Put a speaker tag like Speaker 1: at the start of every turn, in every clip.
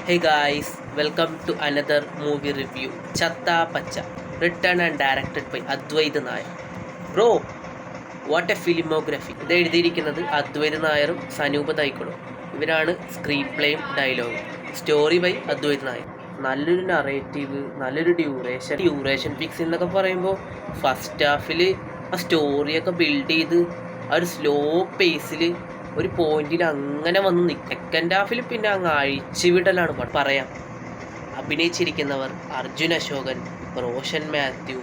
Speaker 1: Hey guys, welcome to another movie review. Chatta Pacha, written and directed by Advaita Nair. Bro, what a filmography. ഇത് എഴുതിയിരിക്കുന്നത് അദ്വൈത് നായരും സനൂപ് തൈക്കോളും. ഇവരാണ് screen പ്ലേയും ഡയലോഗും. Story by Advaith Nair. നല്ലൊരു നറേറ്റീവ്, നല്ലൊരു ഡ്യൂറേഷൻ ഫിക്സ് എന്നൊക്കെ പറയുമ്പോൾ ഫസ്റ്റ് ഹാഫിൽ ആ സ്റ്റോറിയൊക്കെ ബിൽഡ് ചെയ്ത് ആ ഒരു സ്ലോ പേസിൽ ഒരു പോയിന്റിൽ അങ്ങനെ വന്ന് നിൽക്കും. സെക്കൻഡ് ഹാഫിൽ പിന്നെ അങ്ങ് അഴിച്ചുവിടലാണ് പറയാം. അഭിനയിച്ചിരിക്കുന്നവർ അർജുൻ അശോകൻ, റോഷൻ മാത്യു,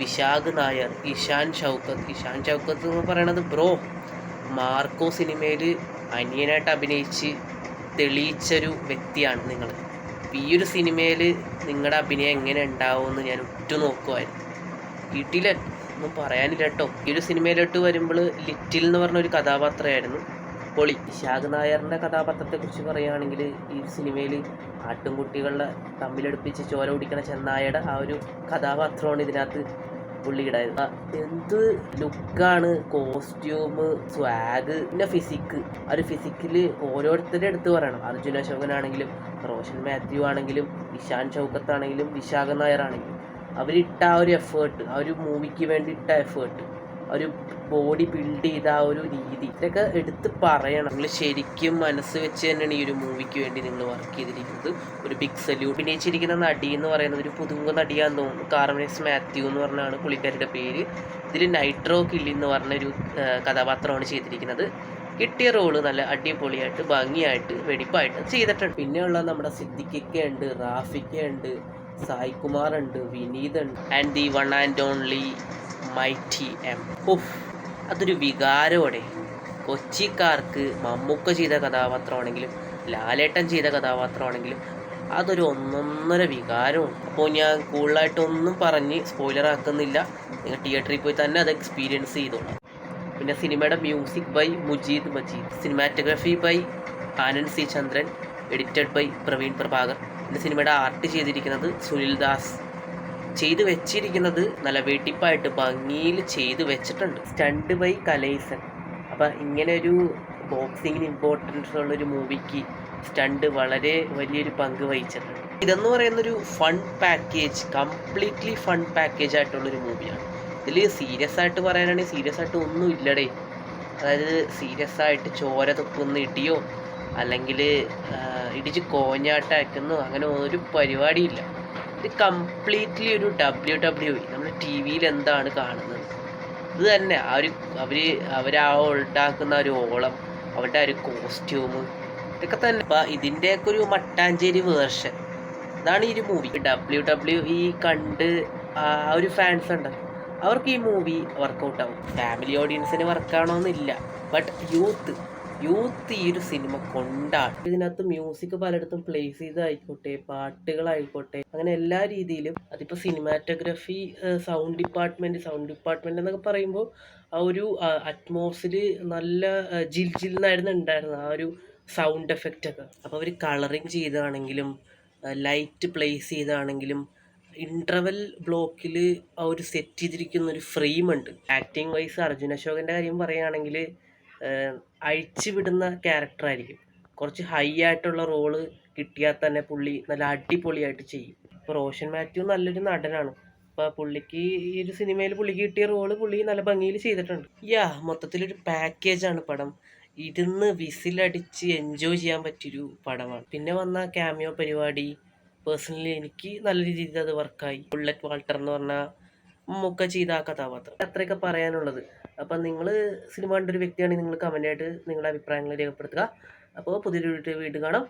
Speaker 1: വിശാഖ് നായർ, ഇഷാൻ ഷൗക്കത്ത് എന്ന് പറയണത് ബ്രോ മാർക്കോ സിനിമയിൽ അനിയനായിട്ട് അഭിനയിച്ച് തെളിയിച്ചൊരു വ്യക്തിയാണ് നിങ്ങൾ. ഈ ഒരു സിനിമയിൽ നിങ്ങളുടെ അഭിനയം എങ്ങനെ ഉണ്ടാവുമെന്ന് ഞാൻ ഉറ്റുനോക്കുമായിരുന്നു. വീട്ടിൽ ഒന്നും പറയാനില്ല കേട്ടോ. ഈ ഒരു സിനിമയിലോട്ട് വരുമ്പോൾ ലിറ്റിൽ എന്ന് പറഞ്ഞൊരു കഥാപാത്രമായിരുന്നു പൊളി. വിശാഖ് നായറിൻ്റെ കഥാപാത്രത്തെക്കുറിച്ച് പറയുകയാണെങ്കിൽ ഈ സിനിമയിൽ ആട്ടിൻകുട്ടികളുടെ തമ്മിലെടുപ്പിച്ച് ചോര കുടിക്കണ ചെന്നായയുടെ ആ ഒരു കഥാപാത്രമാണ് ഇതിനകത്ത് പുള്ളിയുടായത്. എന്ത് ലുക്കാണ്, കോസ്റ്റ്യൂം, സ്വാഗ്, പിന്നെ ഫിസിക്ക്. ആ ഒരു ഫിസിക്കിൽ ഓരോരുത്തരുടെ എടുത്ത് പറയണം. അർജുൻ അശോകനാണെങ്കിലും റോഷൻ മാത്യു ആണെങ്കിലും ഇഷാൻ ഷൗക്കത്താണെങ്കിലും വിശാഖ് നായറാണെങ്കിലും അവരിട്ട ആ ഒരു എഫേർട്ട്, ആ ഒരു മൂവിക്ക് വേണ്ടി ഇട്ട എഫേർട്ട്, ഒരു ബോഡി ബിൽഡ് ചെയ്ത ആ ഒരു രീതി, ഇതൊക്കെ എടുത്ത് പറയണം. നിങ്ങൾ ശരിക്കും മനസ്സ് വെച്ച് തന്നെയാണ് ഈ ഒരു മൂവിക്ക് വേണ്ടി നിങ്ങൾ വർക്ക് ചെയ്തിരിക്കുന്നത്. ഒരു ബിഗ് സല്യൂട്ട്. അഭിനയിച്ചിരിക്കുന്ന നടി എന്ന് പറയുന്നത് ഒരു പുതുമുഖ നടിയാന്ന് തോന്നുന്നു. കാർമനേസ് മാത്യു എന്ന് പറഞ്ഞാണ് പുള്ളിക്കാരുടെ പേര്. ഇതിൽ നൈട്രോ കില്ലി എന്ന് പറഞ്ഞൊരു കഥാപാത്രമാണ് ചെയ്തിരിക്കുന്നത്. കിട്ടിയ റോള് നല്ല അടിപൊളിയായിട്ട് ഭംഗിയായിട്ട് വെടിപ്പായിട്ട് ചെയ്തിട്ടുണ്ട്. പിന്നെയുള്ള നമ്മുടെ സിദ്ദിഖിക്ക ഉണ്ട്, റാഫിക്ക ഉണ്ട്, സായ് കുമാർ ഉണ്ട്, വിനീത് ഉണ്ട്, and the one and only mighty M. അതൊരു വികാരമോടെ കൊച്ചിക്കാർക്ക് മമ്മൂക്ക ചെയ്ത കഥാപാത്രമാണെങ്കിലും ലാലേട്ടൻ ചെയ്ത കഥാപാത്രമാണെങ്കിലും അതൊരു ഒന്നൊന്നര വികാരമാണ്. അപ്പോൾ ഞാൻ കൂടുതലായിട്ടൊന്നും പറഞ്ഞ് സ്പോയിലർ ആക്കുന്നില്ല. നിങ്ങൾ തിയേറ്ററിൽ പോയി തന്നെ അത് എക്സ്പീരിയൻസ് ചെയ്തോളാം. പിന്നെ സിനിമയുടെ music by Mujeed Majeed, cinematography by Anand C Chandran, edited by Praveen Prabhakar. പിന്നെ സിനിമയുടെ ആർട്ട് ചെയ്തിരിക്കുന്നത് സുനിൽ ദാസ്. ചെയ്ത് വെച്ചിരിക്കുന്നത് നല്ല വെടിപ്പായിട്ട് ഭംഗിയിൽ ചെയ്ത് വെച്ചിട്ടുണ്ട്. Stunt by Kalaisan. അപ്പം ഇങ്ങനെ ഒരു ബോക്സിങ്ങിന് ഇമ്പോർട്ടൻസ് ഉള്ളൊരു മൂവിക്ക് സ്റ്റണ്ട് വളരെ വലിയൊരു പങ്ക് വഹിച്ചിട്ടുണ്ട്. ഇതെന്ന് പറയുന്നൊരു fun package, completely fun package ആയിട്ടുള്ളൊരു മൂവിയാണ്. ഇതിൽ സീരിയസ് ആയിട്ട് പറയാനാണെങ്കിൽ സീരിയസ് ആയിട്ട് ഒന്നും ഇല്ലടേ. അതായത് സീരിയസ് ആയിട്ട് ചോര തുപ്പുന്ന ഇടിയോ അല്ലെങ്കിൽ ഇടിച്ച് കോഞ്ഞാട്ടാക്കുന്നോ അങ്ങനെ ഒരു പരിപാടിയില്ല. ഇത് കംപ്ലീറ്റ്ലി ഒരു WWE. നമ്മൾ ടി വിയിൽ എന്താണ് കാണുന്നത് ഇത് തന്നെ. അവരാ ഉണ്ടാക്കുന്ന ഒരു ഓളം, അവരുടെ ഒരു കോസ്റ്റ്യൂം, ഇതൊക്കെ തന്നെ. അപ്പം ഇതിൻ്റെയൊക്കെ ഒരു മട്ടാഞ്ചേരി വേർഷൻ ഇതാണ് ഈ ഒരു മൂവി. WWE കണ്ട് ആ ഒരു ഫാൻസ് ഉണ്ട്, അവർക്ക് ഈ മൂവി വർക്കൗട്ട് ആവും. ഫാമിലി ഓഡിയൻസിന് വർക്കാണോന്നില്ല, ബട്ട് യൂത്ത് ഈ ഒരു സിനിമ കൊണ്ടാണ്. ഇതിനകത്ത് മ്യൂസിക് പലയിടത്തും പ്ലേസ് ചെയ്തായിക്കോട്ടെ, പാട്ടുകളായിക്കോട്ടെ, അങ്ങനെ എല്ലാ രീതിയിലും. അതിപ്പോൾ സിനിമാറ്റോഗ്രഫി, സൗണ്ട് ഡിപ്പാർട്ട്മെന്റ് എന്നൊക്കെ പറയുമ്പോൾ ആ ഒരു അറ്റ്മോസ്ഫിയർ നല്ല ജിൽജിൽന്നായിരുന്നു ഉണ്ടായിരുന്നത് ആ ഒരു സൗണ്ട് എഫക്റ്റ് ഒക്കെ. അപ്പോൾ അവർ കളറിങ് ചെയ്താണെങ്കിലും ലൈറ്റ് പ്ലേസ് ചെയ്താണെങ്കിലും ഇൻ്റർവെൽ ബ്ലോക്കിൽ ആ ഒരു സെറ്റ് ചെയ്തിരിക്കുന്ന ഒരു ഫ്രെയിം ഉണ്ട്. ആക്ടിങ് വൈസ് അർജുൻ അശോകൻ്റെ കാര്യം പറയുകയാണെങ്കിൽ അഴിച്ചു വിടുന്ന ക്യാരക്ടറായിരിക്കും. കുറച്ച് ഹൈ ആയിട്ടുള്ള റോള് കിട്ടിയാൽ തന്നെ പുള്ളി നല്ല അടിപൊളിയായിട്ട് ചെയ്യും. ഇപ്പോൾ റോഷൻ മാത്യു നല്ലൊരു നടനാണ്. അപ്പോൾ പുള്ളിക്ക് ഈ ഒരു സിനിമയിൽ പുള്ളിക്ക് കിട്ടിയ റോള് പുള്ളി നല്ല ഭംഗിയിൽ ചെയ്തിട്ടുണ്ട്. മൊത്തത്തിലൊരു പാക്കേജാണ് പടം. ഇരുന്ന് വിസിലടിച്ച് എൻജോയ് ചെയ്യാൻ പറ്റിയൊരു പടമാണ്. പിന്നെ വന്ന ക്യാമിയോ പരിപാടി പേഴ്സണലി എനിക്ക് നല്ല രീതിയിൽ അത് വർക്കായി. ബുള്ളറ്റ് വാൾട്ടർ എന്ന് പറഞ്ഞാൽ മമ്മൂക്ക ചെയ്ത ആ കഥാപാത്രം. അത്രയൊക്കെ പറയാനുള്ളത്. അപ്പം നിങ്ങൾ സിനിമ കണ്ടൊരു വ്യക്തിയാണെങ്കിൽ നിങ്ങൾ കമൻ്റായിട്ട് നിങ്ങളുടെ അഭിപ്രായങ്ങൾ രേഖപ്പെടുത്തുക. അപ്പോൾ പുതിയൊരു വീഡിയോ കാണാം.